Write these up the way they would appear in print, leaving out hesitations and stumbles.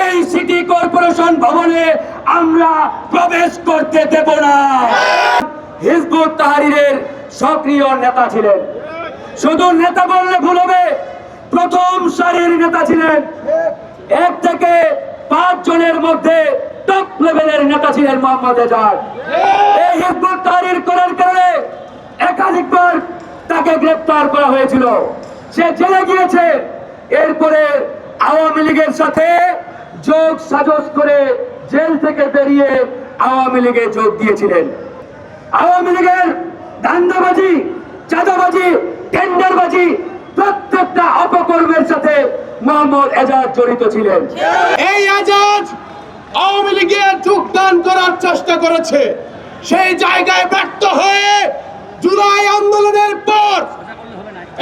এই city corporation ভবনে আমরা প্রবেশ করতে দেব না। হিজবুত তাহরীরের সক্রিয় নেতা ছিলেন, শুধু নেতা বললে ভুল হবে, প্রথম সারির নেতা ছিলেন। 1 থেকে 5 জনের মধ্যে টপ লেভেলের নেতা ছিলেন মোহাম্মদ এজাজ। এই হিজবুত তাহরীর করার কারণে একাধিকবার তাকে গ্রেফতার করা হয়েছিল, সে জেলে গিয়েছে। এরপরে আওয়ামী লীগের সাথে যোগ সাজস করে জেল থেকে বেরিয়ে আওয়ামী লীগে যোগ দিয়েছিলেন। আওয়ামী লীগের ধান্দাবাজি, চাঁদাবাজি, টেন্ডারবাজি প্রত্যেকটা অপকর্মের সাথে মোহাম্মদ এজাজ জড়িত ছিলেন। এই এজাজ আওয়ামী লীগে যোগদান করার চেষ্টা করেছে, সেই জায়গায় ব্যর্থ হয়ে জুলাই আন্দোলনের পর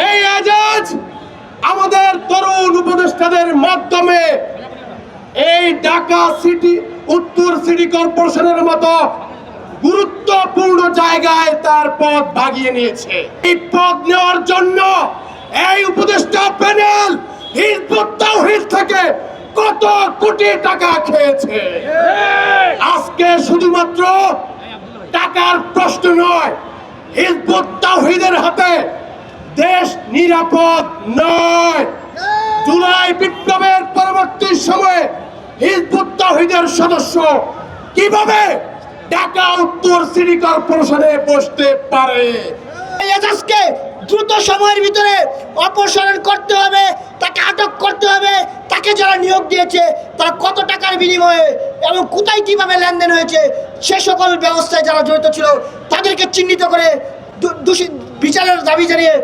এই এজাজ আমাদের তরুণ উপদেষ্টাদের মাধ্যমে এই ঢাকা সিটি উত্তর সিটি কর্পোরেশনের মতো গুরুত্বপূর্ণ জায়গায় তার পদ ভাগিয়ে নিয়েছে। এই পদ নেওয়ার জন্য এই উপদেষ্টা প্যানেল হিজবুত তাওহীদ থেকে কত কোটি টাকা খেয়েছে। আজকে শুধুমাত্র টাকার প্রশ্ন নয়, হিজবুত তাওহীদের হাতে দেশ নিরাপদ নয়। জুলাই বিপ্লবের পরবর্তী সময়ে হিজবুত তাওহীদের সদস্য কিভাবে ঢাকা উত্তর সিটি কর্পোরেশনে বসতে পারে? এজাজকে দ্রুত সময়ের ভিতরে অপসারণ করতে হবে, তাকে আটক করতে হবে। তাকে যারা নিয়োগ দিয়েছে তারা কত টাকার বিনিময়ে এবং কোথায় কিভাবে লেনদেন হয়েছে সে সকল ব্যবস্থায় যারা জড়িত ছিল তাদেরকে চিহ্নিত করে দোষী বিচারের দাবি জানিয়ে